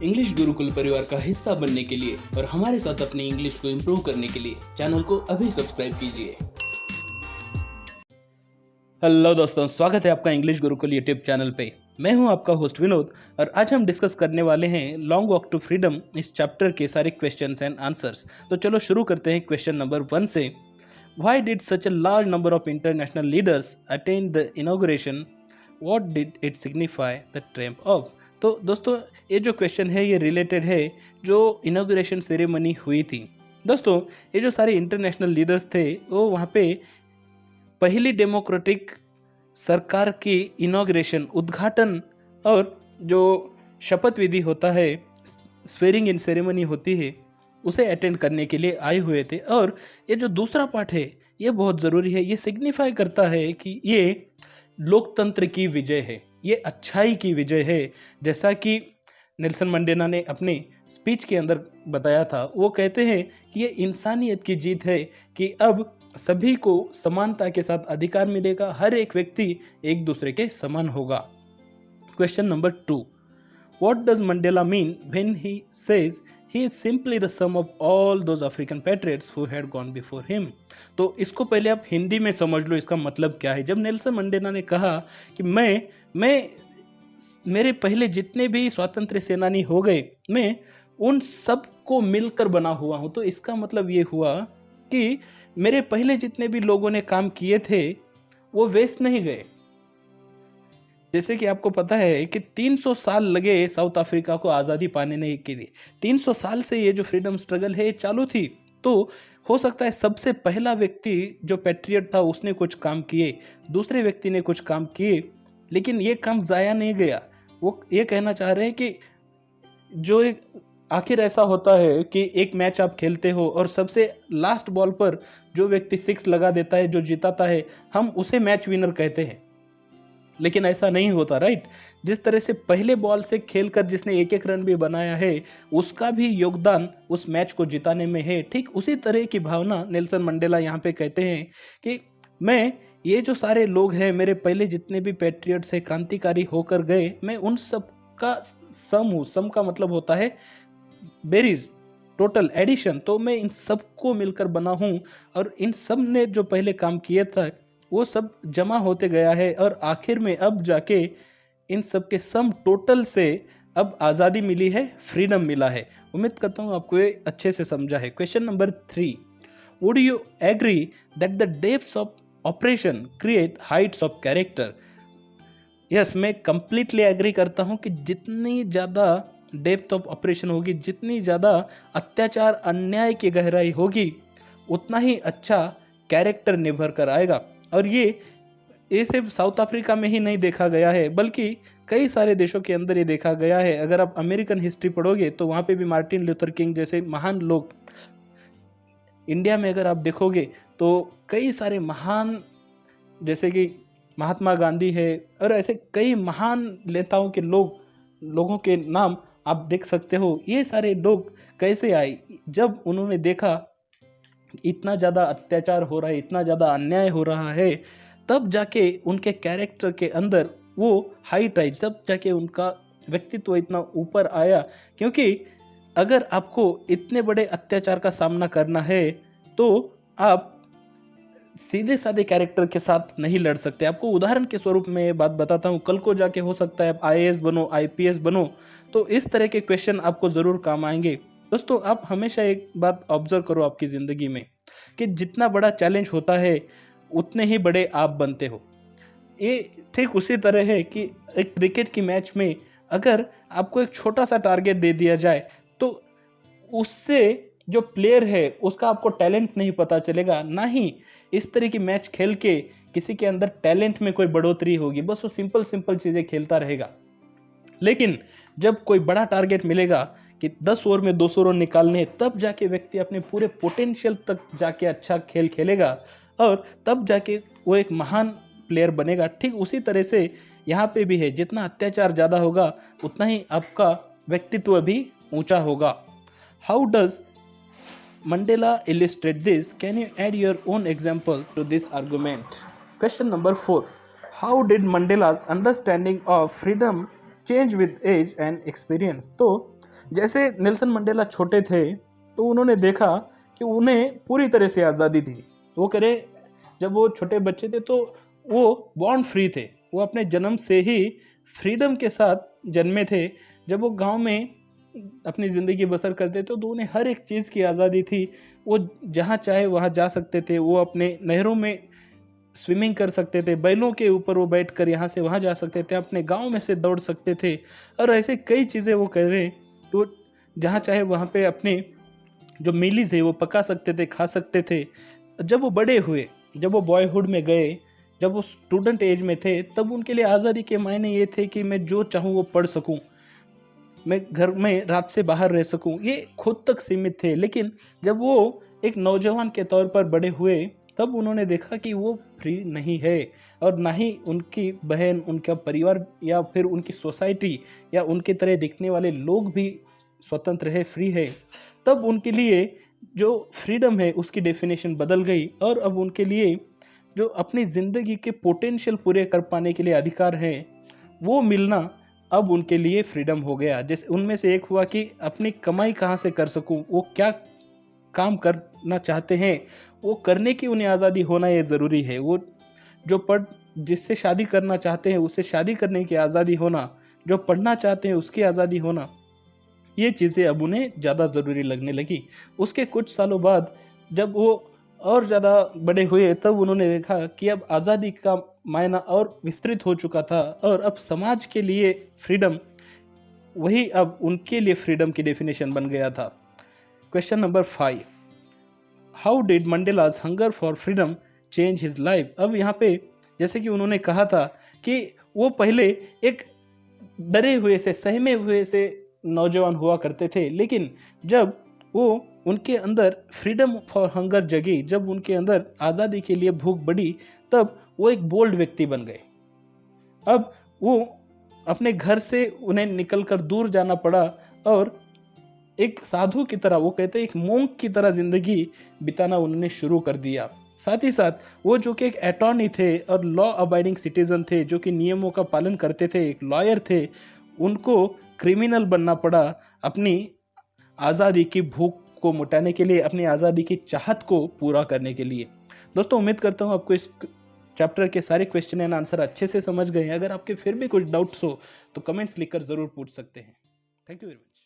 English Gurukul परिवार का हिस्सा बनने के लिए और हमारे साथ अपनी इंग्लिश को इम्प्रूव करने के लिए चैनल को अभी सब्सक्राइब कीजिए। हेलो दोस्तों, स्वागत है आपका इंग्लिश गुरुकुल यूट्यूब चैनल पे। मैं हूं आपका होस्ट विनोद और आज हम डिस्कस करने वाले हैं लॉन्ग वॉक टू फ्रीडम इस चैप्टर के सारे क्वेश्चंस एंड आंसर्स। तो चलो शुरू करते हैं क्वेश्चन नंबर 1 से। Why did such a large number of international leaders attend the inauguration? What did it signify the Trump of? तो दोस्तों, ये जो क्वेश्चन है ये रिलेटेड है जो इनॉग्रेशन सेरेमनी हुई थी। दोस्तों, ये जो सारे इंटरनेशनल लीडर्स थे वो वहाँ पे पहली डेमोक्रेटिक सरकार की इनॉग्रेशन, उद्घाटन और जो शपथ विधि होता है, स्वेरिंग इन सेरेमनी होती है, उसे अटेंड करने के लिए आए हुए थे। और ये जो दूसरा पार्ट है ये बहुत ज़रूरी है। ये सिग्निफाई करता है कि ये लोकतंत्र की विजय है, ये अच्छाई की विजय है। जैसा कि नेल्सन मंडेला ने अपने स्पीच के अंदर बताया था, वो कहते हैं कि ये इंसानियत की जीत है कि अब सभी को समानता के साथ अधिकार मिलेगा, हर एक व्यक्ति एक दूसरे के समान होगा। Question number 2, what does Mandela mean when he says he is simply the sum of all those African patriots who had gone before him? तो इसको पहले आप हिंदी में समझ लो, इसका मतलब क्या है। जब नेल्सन मंडेला ने कहा कि मैं मेरे पहले जितने भी स्वतंत्र सेनानी हो गए, मैं उन सब को मिलकर बना हुआ हूं, तो इसका मतलब ये हुआ कि मेरे पहले जितने भी लोगों ने काम किए थे वो वेस्ट नहीं गए। जैसे कि आपको पता है कि 300 साल लगे साउथ अफ्रीका को आज़ादी पाने के लिए। 300 साल से ये जो फ्रीडम स्ट्रगल है चालू थी। तो हो सकता है सबसे पहला व्यक्ति जो पैट्रियट था उसने कुछ काम किए, दूसरे व्यक्ति ने कुछ काम किए, लेकिन ये काम ज़ाया नहीं गया। वो ये कहना चाह रहे हैं कि जो एक आखिर ऐसा होता है कि एक मैच आप खेलते हो और सबसे लास्ट बॉल पर जो व्यक्ति 6 लगा देता है, जो जिताता है, हम उसे मैच विनर कहते हैं। लेकिन ऐसा नहीं होता, राइट। जिस तरह से पहले बॉल से खेलकर जिसने एक एक रन भी बनाया है उसका भी योगदान उस मैच को जिताने में है। ठीक उसी तरह की भावना नेल्सन मंडेला यहाँ पे कहते हैं कि मैं ये जो सारे लोग हैं, मेरे पहले जितने भी पैट्रियट्स हैं, क्रांतिकारी होकर गए, मैं उन सब का सम हूँ। सम का मतलब होता है बेरीज, टोटल एडिशन। तो मैं इन सबको मिलकर बना हूँ और इन सब ने जो पहले काम किया था वो सब जमा होते गया है और आखिर में अब जाके इन सब के सम टोटल से अब आज़ादी मिली है, फ्रीडम मिला है। उम्मीद करता हूँ आपको ये अच्छे से समझा है। Question number 3, would you agree that the depths of operation create heights of character? Yes, मैं कंप्लीटली एग्री करता हूँ कि जितनी ज़्यादा डेप्थ ऑफ ऑपरेशन होगी, जितनी ज़्यादा अत्याचार अन्याय की गहराई होगी, उतना ही अच्छा कैरेक्टर निभर कर आएगा। और ये सिर्फ साउथ अफ्रीका में ही नहीं देखा गया है, बल्कि कई सारे देशों के अंदर ये देखा गया है। अगर आप अमेरिकन हिस्ट्री पढ़ोगे तो वहाँ पे भी मार्टिन लूथर किंग जैसे महान लोग, इंडिया में अगर आप देखोगे तो कई सारे महान, जैसे कि महात्मा गांधी है और ऐसे कई महान नेताओं के लोगों के नाम आप देख सकते हो। ये सारे लोग कैसे आए? जब उन्होंने देखा इतना ज़्यादा अत्याचार हो रहा है, इतना ज़्यादा अन्याय हो रहा है, तब जाके उनके कैरेक्टर के अंदर वो हाइट आई, तब जाके उनका व्यक्तित्व इतना ऊपर आया। क्योंकि अगर आपको इतने बड़े अत्याचार का सामना करना है तो आप सीधे साधे कैरेक्टर के साथ नहीं लड़ सकते। आपको उदाहरण के स्वरूप में ये बात बताता हूँ, कल को जाके हो सकता है आप IAS बनो, IPS बनो, तो इस तरह के क्वेश्चन आपको ज़रूर काम आएंगे। दोस्तों, आप हमेशा एक बात ऑब्जर्व करो आपकी ज़िंदगी में कि जितना बड़ा चैलेंज होता है उतने ही बड़े आप बनते हो। ये ठीक उसी तरह है कि एक क्रिकेट की मैच में अगर आपको एक छोटा सा टारगेट दे दिया जाए तो उससे जो प्लेयर है उसका आपको टैलेंट नहीं पता चलेगा, ना ही इस तरह की मैच खेल के किसी के अंदर टैलेंट में कोई बढ़ोतरी होगी। बस वो सिंपल चीज़ें खेलता रहेगा। लेकिन जब कोई बड़ा टारगेट मिलेगा कि 10 ओवर में 200 रन निकालने, तब जाके व्यक्ति अपने पूरे पोटेंशियल तक जाके अच्छा खेल खेलेगा और तब जाके वो एक महान प्लेयर बनेगा। ठीक उसी तरह से यहाँ पे भी है, जितना अत्याचार ज़्यादा होगा उतना ही आपका व्यक्तित्व भी ऊंचा होगा। How does Mandela illustrate this? Can you add your own example to this argument? Question number 4, how did Mandela's understanding of freedom change with age and experience? तो जैसे नेल्सन मंडेला छोटे थे तो उन्होंने देखा कि उन्हें पूरी तरह से आज़ादी थी। वो करे जब वो छोटे बच्चे थे तो वो बॉर्न फ्री थे, वो अपने जन्म से ही फ्रीडम के साथ जन्मे थे। जब वो गांव में अपनी ज़िंदगी बसर करते थे तो उन्हें हर एक चीज़ की आज़ादी थी। वो जहाँ चाहे वहाँ जा सकते थे, वो अपने नहरों में स्विमिंग कर सकते थे, बैलों के ऊपर वो बैठकर यहाँ से वहाँ जा सकते थे, अपने गांव में से दौड़ सकते थे और ऐसे कई चीज़ें वो कर रहे। तो जहाँ चाहे वहाँ पे अपने जो मीलीज है वो पका सकते थे, खा सकते थे। जब वो बड़े हुए, जब वो बॉयहुड में गए, जब वो स्टूडेंट एज में थे, तब उनके लिए आज़ादी के मायने ये थे कि मैं जो चाहूँ वो पढ़ सकूँ, मैं घर में रात से बाहर रह सकूं, ये खुद तक सीमित थे। लेकिन जब वो एक नौजवान के तौर पर बड़े हुए तब उन्होंने देखा कि वो फ्री नहीं है और ना ही उनकी बहन, उनका परिवार या फिर उनकी सोसाइटी या उनके तरह दिखने वाले लोग भी स्वतंत्र है, फ्री है। तब उनके लिए जो फ्रीडम है उसकी डेफिनेशन बदल गई और अब उनके लिए जो अपनी ज़िंदगी के पोटेंशियल पूरे कर पाने के लिए अधिकार है वो मिलना अब उनके लिए फ्रीडम हो गया। जैसे उनमें से एक हुआ कि अपनी कमाई कहाँ से कर सकूं, वो क्या काम करना चाहते हैं वो करने की उन्हें आज़ादी होना ये ज़रूरी है। वो जो पढ़ जिससे शादी करना चाहते हैं उससे शादी करने की आज़ादी होना, जो पढ़ना चाहते हैं उसकी आज़ादी होना, ये चीज़ें अब उन्हें ज़्यादा ज़रूरी लगने लगी। उसके कुछ सालों बाद जब वो और ज़्यादा बड़े हुए तब उन्होंने देखा कि अब आज़ादी का मायना और विस्तृत हो चुका था और अब समाज के लिए फ्रीडम वही अब उनके लिए फ्रीडम की डेफिनेशन बन गया था। Question number 5, how did Mandela's hunger for freedom change his life. अब यहाँ पे जैसे कि उन्होंने कहा था कि वो पहले एक डरे हुए से, सहमे हुए से नौजवान हुआ करते थे, लेकिन जब वो उनके अंदर फ्रीडम फॉर हंगर जगी, जब उनके अंदर आज़ादी के लिए भूख बढ़ी, तब वो एक बोल्ड व्यक्ति बन गए। अब वो अपने घर से उन्हें निकलकर दूर जाना पड़ा और एक साधु की तरह, वो कहते हैं एक मोंक की तरह जिंदगी बिताना उन्होंने शुरू कर दिया। साथ ही साथ वो जो कि एक अटॉर्नी थे और लॉ अबाइडिंग सिटीजन थे, जो कि नियमों का पालन करते थे, एक लॉयर थे, उनको क्रिमिनल बनना पड़ा अपनी आज़ादी की भूख को मिटाने के लिए, अपनी आज़ादी की चाहत को पूरा करने के लिए। दोस्तों उम्मीद करता हूँ आपको इस चैप्टर के सारे क्वेश्चन एंड आंसर अच्छे से समझ गए हैं। अगर आपके फिर भी कुछ डाउट्स हो तो कमेंट्स लिखकर ज़रूर पूछ सकते हैं। Thank you very much.